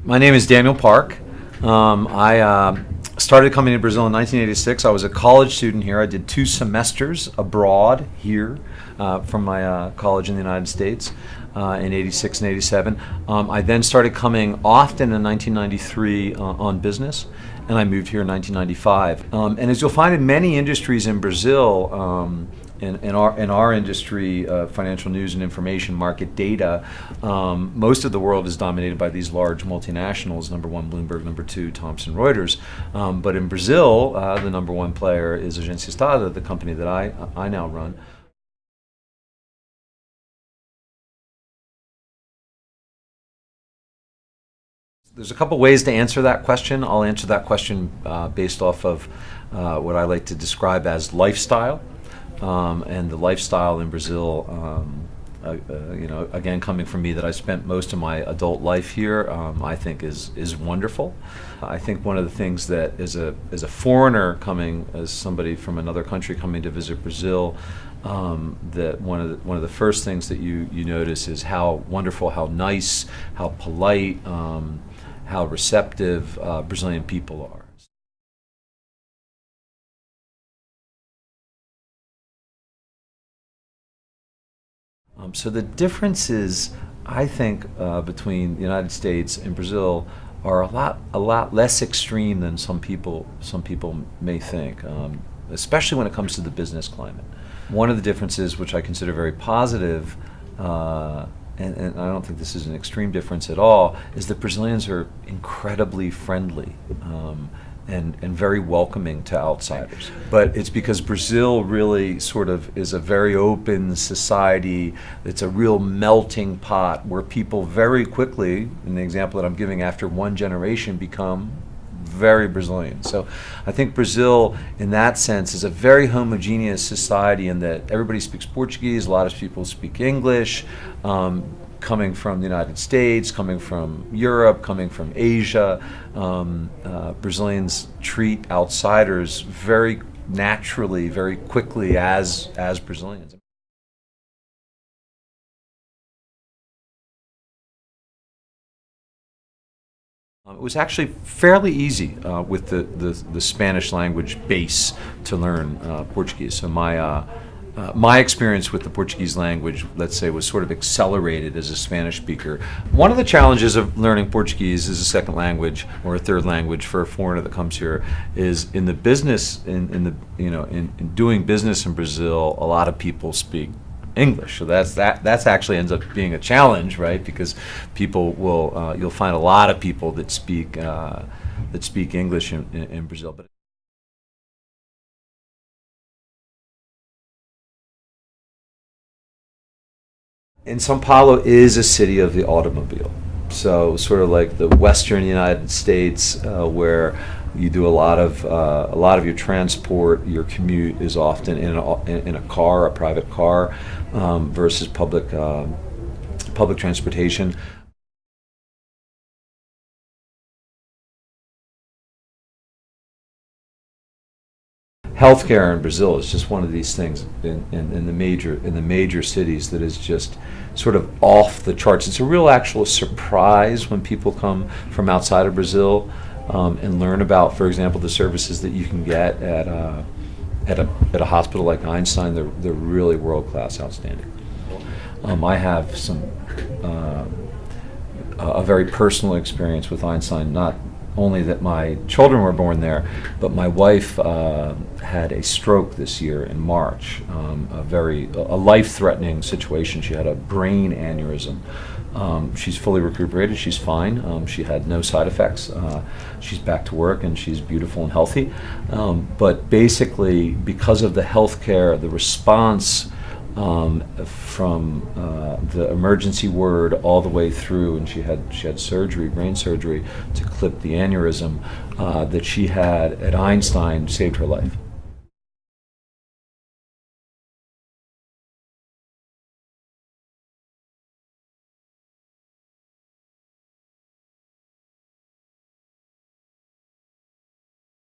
My name is Daniel Parke. I started coming to Brazil in 1986. I was a college student here. I did 2 semesters abroad here from my college in the United States in 86 and 87. I then started coming often in 1993 on business, and I moved here in 1995. And as you'll find in many industries in Brazil, in our industry, financial news and information, market data, most of the world is dominated by these large multinationals, number 1 Bloomberg, number 2 Thomson Reuters. But in Brazil, the number 1 player is Agência Estado, the company that I now run. There's a couple ways to answer that question. I'll answer that question based off of what I like to describe as lifestyle. And the lifestyle in Brazil, again, coming from me that I spent most of my adult life here, I think is wonderful. I think one of the things that as a foreigner coming, as somebody from another country coming to visit Brazil, that one of the first things that you notice is how wonderful, how nice, how polite, how receptive Brazilian people are. So the differences, I think, between the United States and Brazil are a lot less extreme than some people may think, especially when it comes to the business climate. One of the differences, which I consider very positive, and I don't think this is an extreme difference at all, is that Brazilians are incredibly friendly. And very welcoming to outsiders. But it's because Brazil really sort of is a very open society. It's a real melting pot where people very quickly, in the example that I'm giving, after 1 generation become very Brazilian. So I think Brazil, in that sense, is a very homogeneous society in that everybody speaks Portuguese, a lot of people speak English, coming from the United States, coming from Europe, coming from Asia. Brazilians treat outsiders very naturally, very quickly as Brazilians. It was actually fairly easy with the Spanish language base to learn Portuguese. So my experience with the Portuguese language, let's say, was sort of accelerated as a Spanish speaker. One of the challenges of learning Portuguese as a second language or a third language for a foreigner that comes here is in the business, in doing business in Brazil, a lot of people speak English. So that's actually ends up being a challenge, right? Because people will you'll find a lot of people that speak English in Brazil. But and São Paulo is a city of the automobile. So sort of like the Western United States, where you do a lot of your transport, your commute is often in a car, a private car, versus public transportation. Healthcare in Brazil is just one of these things in the major cities that is just sort of off the charts. It's a real actual surprise when people come from outside of Brazil and learn about, for example, the services that you can get at a hospital like Einstein. They're really world class, outstanding. I have a very personal experience with Einstein, not only that my children were born there, but my wife had a stroke this year in March, a life-threatening situation. She had a brain aneurysm. She's fully recuperated, she's fine. She had no side effects. She's back to work and she's beautiful and healthy. But basically, because of the healthcare, the response from the emergency word all the way through, and she had surgery, brain surgery, to clip the aneurysm that she had at Einstein, saved her life.